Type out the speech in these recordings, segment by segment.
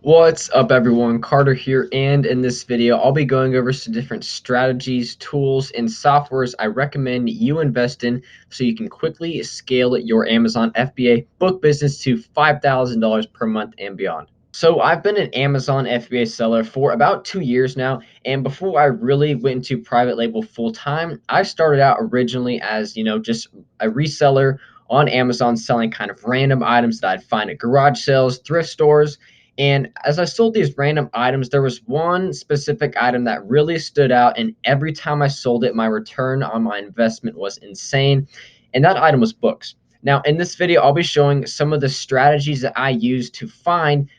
What's up everyone, Carter here, and in this video I'll be going over some different strategies, tools, and softwares I recommend you invest in so you can quickly scale your Amazon FBA book business to $5,000 per month and beyond. So I've been an Amazon FBA seller for about 2 years now, and before I really went into private label full time, I started out originally as, just a reseller on Amazon selling kind of random items that I'd find at garage sales, thrift stores. And as I sold these random items, there was one specific item that really stood out. And every time I sold it, my return on my investment was insane. And that item was books. Now, in this video, I'll be showing some of the strategies that I use to find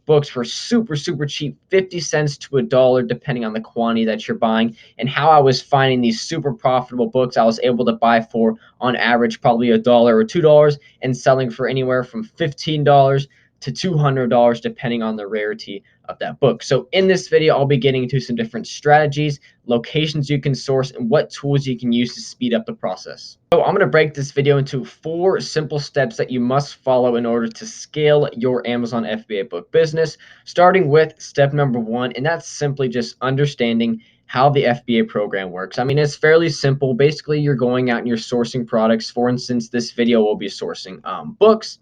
books for super cheap, 50 cents to $1, depending on the quantity that you're buying, and how I was finding these super profitable books I was able to buy for, on average, probably $1 or $2, and selling for anywhere from $15 to $200, depending on the rarity of that book. So in this video, I'll be getting into some different strategies, locations you can source, and what tools you can use to speed up the process. So I'm going to break this video into 4 simple steps that you must follow in order to scale your Amazon FBA book business, starting with step number 1, and that's simply just understanding how the FBA program works. I mean, it's fairly simple. Basically, you're going out and you're sourcing products. For instance, this video will be sourcing books.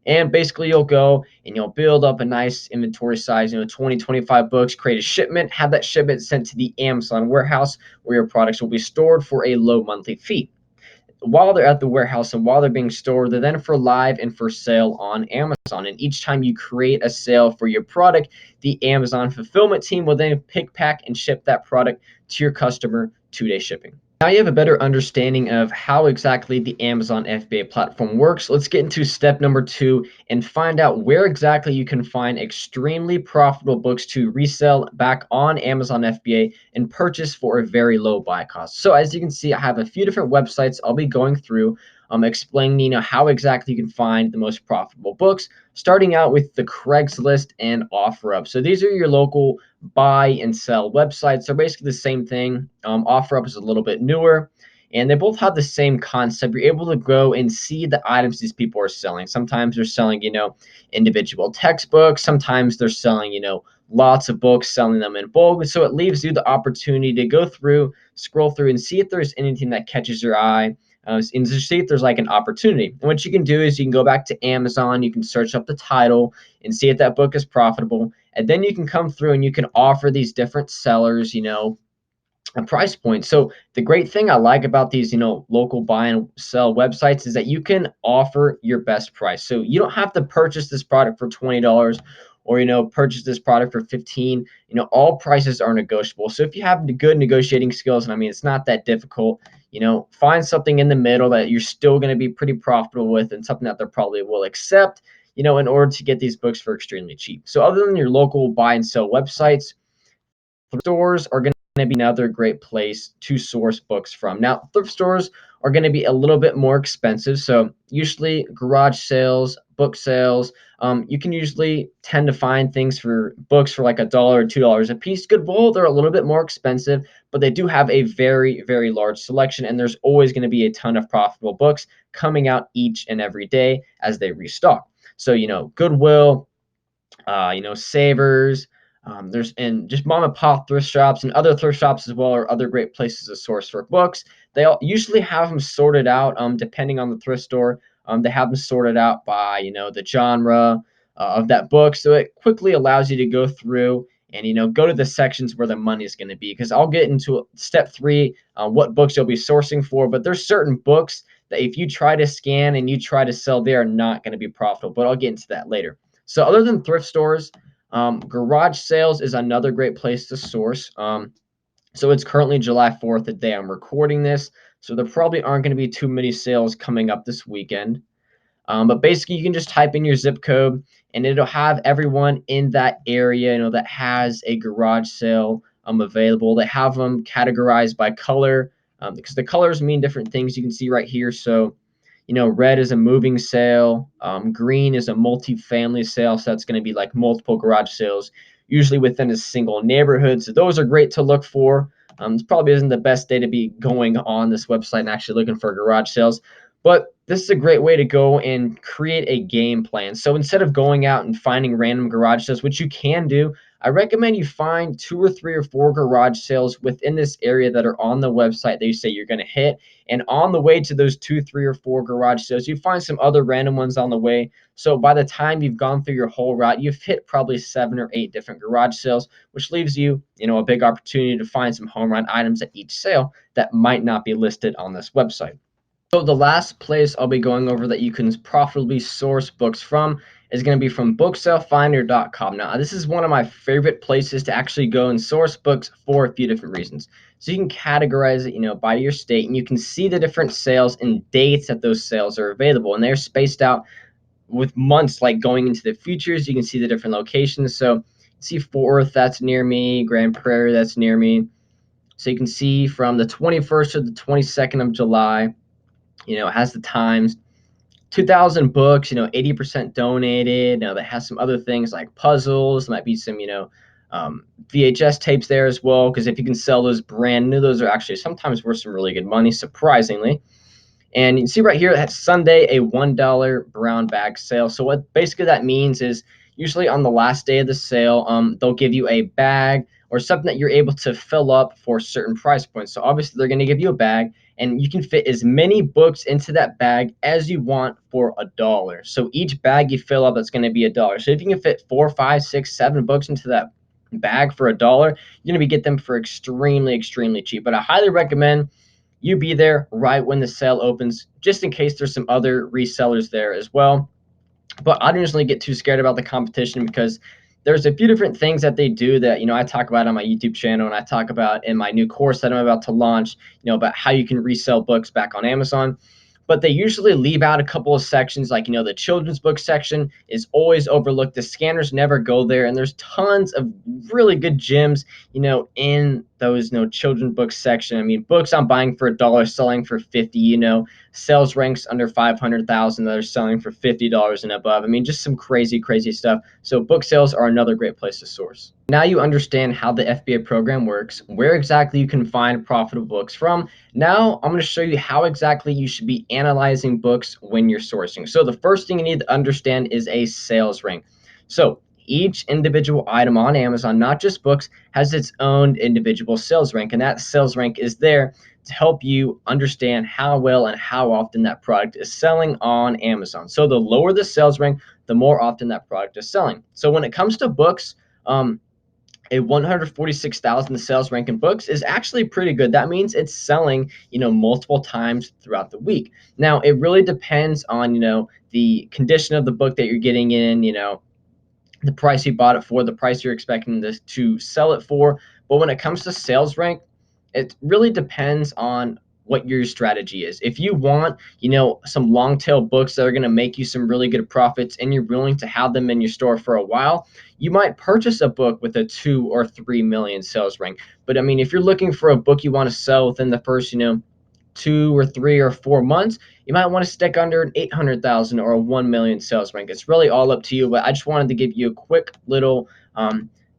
And basically, you'll go and you'll build up a nice inventory size, 20, 25 books, create a shipment, have that shipment sent to the Amazon warehouse where your products will be stored for a low monthly fee. While they're at the warehouse and while they're being stored, they're then for live and for sale on Amazon. And each time you create a sale for your product, the Amazon fulfillment team will then pick, pack, and ship that product to your customer 2-day shipping. Now you have a better understanding of how exactly the Amazon FBA platform works. Let's get into step number 2 and find out where exactly you can find extremely profitable books to resell back on Amazon FBA and purchase for a very low buy cost. So as you can see, I have a few different websites I'll be going through, explaining how exactly you can find the most profitable books, starting out with the Craigslist and OfferUp. So these are your local buy and sell websites. They're basically the same thing. OfferUp is a little bit newer, and they both have the same concept. You're able to go and see the items these people are selling. Sometimes they're selling, individual textbooks. Sometimes they're selling, lots of books, selling them in bulk. So it leaves you the opportunity to go through, scroll through, and see if there's anything that catches your eye. And to see if there's like an opportunity. And what you can do is you can go back to Amazon, you can search up the title and see if that book is profitable. And then you can come through and you can offer these different sellers, a price point. So the great thing I like about these, local buy and sell websites is that you can offer your best price. So you don't have to purchase this product for $20 or, purchase this product for 15. All prices are negotiable. So if you have good negotiating skills, and I mean, it's not that difficult, find something in the middle that you're still going to be pretty profitable with and something that they probably will accept, in order to get these books for extremely cheap. So other than your local buy and sell websites, thrift stores are going to be another great place to source books from. Now, thrift stores are going to be a little bit more expensive. So usually garage sales, book sales, you can usually tend to find things for books for like $1 or $2 a piece. Goodwill, they're a little bit more expensive, but they do have a very large selection, and there's always going to be a ton of profitable books coming out each and every day as they restock. So, Goodwill, Savers, there's and just mom and pop thrift shops and other thrift shops as well are other great places to source for books. They all usually have them sorted out, depending on the thrift store. They have them sorted out by, the genre of that book. So it quickly allows you to go through and, go to the sections where the money is going to be. Because I'll get into step 3, what books you'll be sourcing for. But there's certain books that if you try to scan and you try to sell, they are not going to be profitable. But I'll get into that later. So other than thrift stores, garage sales is another great place to source. So it's currently July 4th, the day I'm recording this. So there probably aren't going to be too many sales coming up this weekend. But basically, you can just type in your zip code, and it'll have everyone in that area, that has a garage sale available. They have them categorized by color, because the colors mean different things. You can see right here. So, red is a moving sale. Green is a multi-family sale. So that's going to be like multiple garage sales, usually within a single neighborhood. So those are great to look for. This probably isn't the best day to be going on this website and actually looking for garage sales. But this is a great way to go and create a game plan. So instead of going out and finding random garage sales, which you can do, I recommend you find 2 or 3 or 4 garage sales within this area that are on the website that you say you're going to hit. And on the way to those 2, 3, or 4 garage sales, you find some other random ones on the way. So by the time you've gone through your whole route, you've hit probably 7 or 8 different garage sales, which leaves you, a big opportunity to find some home run items at each sale that might not be listed on this website. So the last place I'll be going over that you can profitably source books from is going to be from booksalefinder.com. Now, this is one of my favorite places to actually go and source books for a few different reasons. So you can categorize it, by your state, and you can see the different sales and dates that those sales are available, and they're spaced out with months like going into the futures. You can see the different locations. So see Fort Worth, that's near me, Grand Prairie, that's near me. So you can see from the 21st to the 22nd of July, it has the times, 2,000 books, 80% donated. That has some other things like puzzles. There might be some, VHS tapes there as well, because if you can sell those brand new, those are actually sometimes worth some really good money, surprisingly. And you can see right here, that's Sunday, a $1 brown bag sale. So what basically that means is usually on the last day of the sale, they'll give you a bag or something that you're able to fill up for certain price points. So obviously they're going to give you a bag, and you can fit as many books into that bag as you want for $1. So each bag you fill up, that's going to be $1. So if you can fit 4, 5, 6, 7 books into that bag for $1, you're going to get them for extremely, extremely cheap. But I highly recommend you be there right when the sale opens, just in case there's some other resellers there as well. But I don't usually get too scared about the competition, because there's a few different things that they do that, I talk about on my YouTube channel, and I talk about in my new course that I'm about to launch, about how you can resell books back on Amazon. But they usually leave out a couple of sections, like, the children's book section is always overlooked. The scanners never go there, and there's tons of really good gems, in those, children's book section. I mean, books I'm buying for $1 selling for 50, sales ranks under 500,000 that are selling for $50 and above. I mean, just some crazy, crazy stuff. So book sales are another great place to source. Now you understand how the FBA program works, where exactly you can find profitable books from. Now I'm going to show you how exactly you should be analyzing books when you're sourcing. So the first thing you need to understand is a sales rank. So each individual item on Amazon, not just books, has its own individual sales rank, and that sales rank is there to help you understand how well and how often that product is selling on Amazon. So the lower the sales rank, the more often that product is selling. So when it comes to books, a 146,000 sales rank in books is actually pretty good. That means it's selling, multiple times throughout the week. Now, it really depends on, the condition of the book that you're getting in, the price you bought it for, the price you're expecting this to sell it for. But when it comes to sales rank, it really depends on what your strategy is. If you want, some long tail books that are going to make you some really good profits, and you're willing to have them in your store for a while, you might purchase a book with a 2 or 3 million sales rank. But I mean, if you're looking for a book you want to sell within the first, 2 or 3 or 4 months, you might want to stick under an 800,000 or a 1 million sales rank. It's really all up to you, but I just wanted to give you a quick little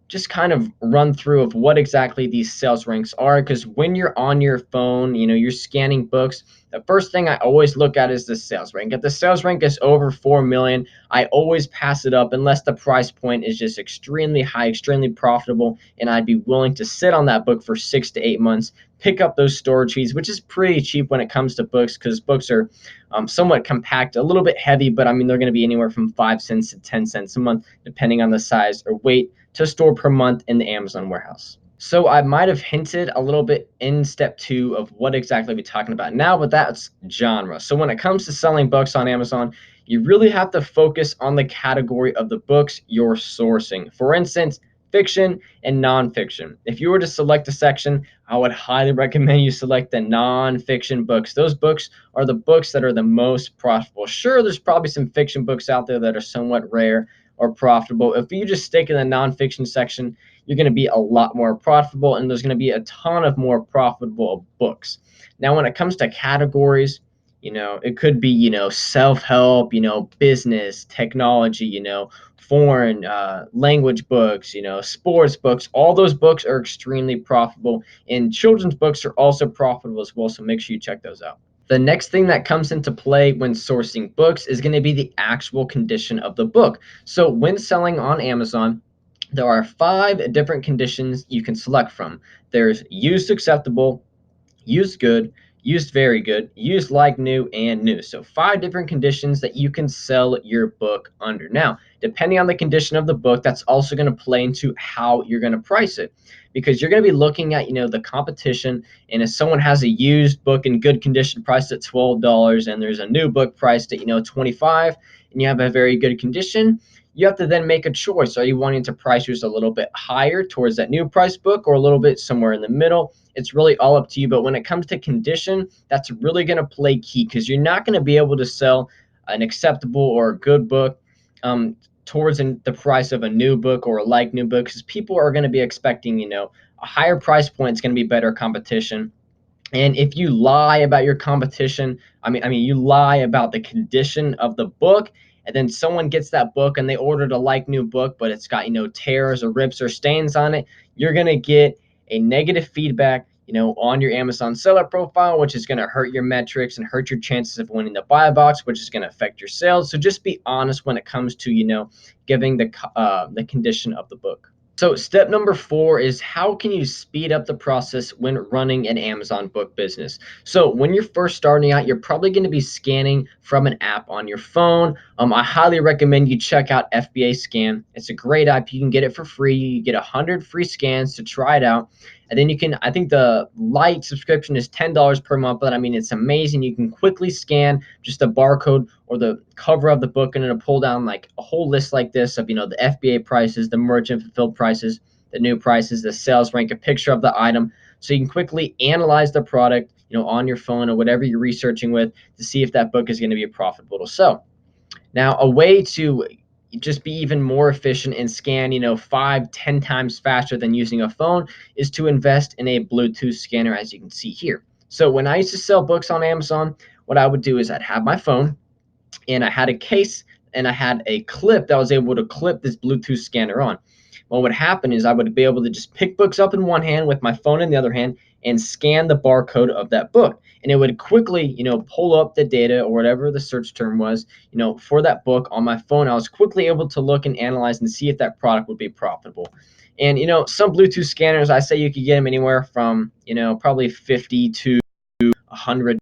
just kind of run through of what exactly these sales ranks are, because when you're on your phone, you're scanning books, the first thing I always look at is the sales rank. If the sales rank is over 4 million, I always pass it up unless the price point is just extremely high, extremely profitable, and I'd be willing to sit on that book for 6 to 8 months, pick up those storage fees, which is pretty cheap when it comes to books, because books are somewhat compact, a little bit heavy, but I mean, they're going to be anywhere from 5 cents to 10 cents a month, depending on the size or weight to store per month in the Amazon warehouse. So I might have hinted a little bit in step 2 of what exactly we're talking about now, but that's genre. So when it comes to selling books on Amazon, you really have to focus on the category of the books you're sourcing. For instance, fiction and nonfiction. If you were to select a section, I would highly recommend you select the nonfiction books. Those books are the books that are the most profitable. Sure, there's probably some fiction books out there that are somewhat rare or profitable. If you just stick in the nonfiction section, you're going to be a lot more profitable, and there's going to be a ton of more profitable books. Now, when it comes to categories, it could be, self-help, business, technology, foreign language books, sports books. All those books are extremely profitable, and children's books are also profitable as well, so make sure you check those out. The next thing that comes into play when sourcing books is going to be the actual condition of the book. So when selling on Amazon, there are 5 different conditions you can select from. There's used acceptable, used good, used very good, used like new, and new. So 5 different conditions that you can sell your book under. Now, depending on the condition of the book, that's also going to play into how you're going to price it, because you're going to be looking at, the competition. And if someone has a used book in good condition priced at $12 and there's a new book priced at, 25, and you have a very good condition, you have to then make a choice. Are you wanting to price yours a little bit higher towards that new price book, or a little bit somewhere in the middle? It's really all up to you. But when it comes to condition, that's really going to play key, because you're not going to be able to sell an acceptable or a good book towards the price of a new book or a like new book, because people are going to be expecting, a higher price point. It's going to be better competition. And if you lie about your competition, I mean, you lie about the condition of the book, and then someone gets that book and they ordered a like new book, but it's got, tears or rips or stains on it, you're gonna get a negative feedback, on your Amazon seller profile, which is gonna hurt your metrics and hurt your chances of winning the buy box, which is gonna affect your sales. So just be honest when it comes to, giving the condition of the book. So step number 4 is, how can you speed up the process when running an Amazon book business? So when you're first starting out, you're probably going to be scanning from an app on your phone. I highly recommend you check out Fba Scan. It's a great app. You can get it for free. You get 100 free scans to try it out. And then I think the light subscription is $10 per month, but I mean, it's amazing. You can quickly scan just the barcode or the cover of the book, and it'll pull down like a whole list like this of, the FBA prices, the merchant fulfilled prices, the new prices, the sales rank, a picture of the item. So you can quickly analyze the product, on your phone or whatever you're researching with, to see if that book is going to be profitable to sell. Now, a way to just be even more efficient and scan, 5, 10 times faster than using a phone, is to invest in a Bluetooth scanner, as you can see here. So when I used to sell books on Amazon, what I would do is I'd have my phone, and I had a case, and I had a clip that was able to clip this Bluetooth scanner on. What would happen is I would be able to just pick books up in one hand with my phone in the other hand and scan the barcode of that book. And it would quickly, pull up the data or whatever the search term was, for that book on my phone. I was quickly able to look and analyze and see if that product would be profitable. And, some Bluetooth scanners, I say you could get them anywhere from, probably 50 to 100.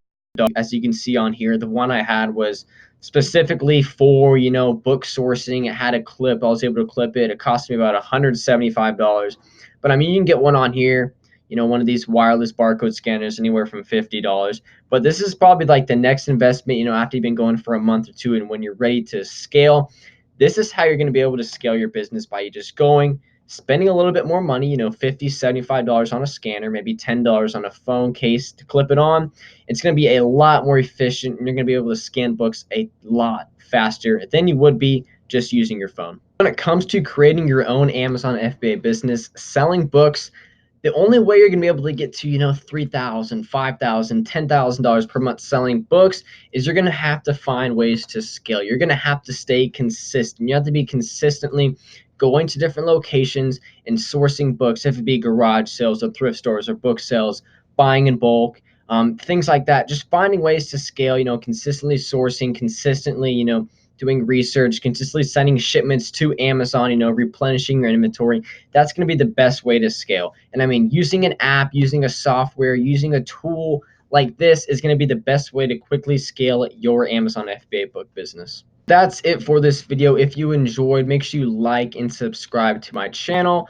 As you can see on here, the one I had was specifically for, book sourcing. It had a clip. I was able to clip it. It cost me about $175. But I mean, you can get one on here, one of these wireless barcode scanners, anywhere from $50. But this is probably like the next investment, after you've been going for a month or two, and when you're ready to scale, this is how you're going to be able to scale your business, by you just going, spending a little bit more money, $50, $75 on a scanner, maybe $10 on a phone case to clip it on. It's going to be a lot more efficient, and you're going to be able to scan books a lot faster than you would be just using your phone. When it comes to creating your own Amazon FBA business, selling books, the only way you're going to be able to get to, $3,000, $5,000, $10,000 per month selling books is you're going to have to find ways to scale. You're going to have to stay consistent. You have to be consistently going to different locations and sourcing books, if it be garage sales or thrift stores or book sales, buying in bulk, things like that. Just finding ways to scale, consistently sourcing, consistently, doing research, consistently sending shipments to Amazon, replenishing your inventory. That's going to be the best way to scale. And I mean, using an app, using a software, using a tool like this is going to be the best way to quickly scale your Amazon FBA book business. That's it for this video. If you enjoyed, make sure you like and subscribe to my channel.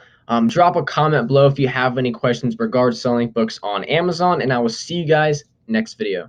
Drop a comment below if you have any questions regarding selling books on Amazon, and I will see you guys next video.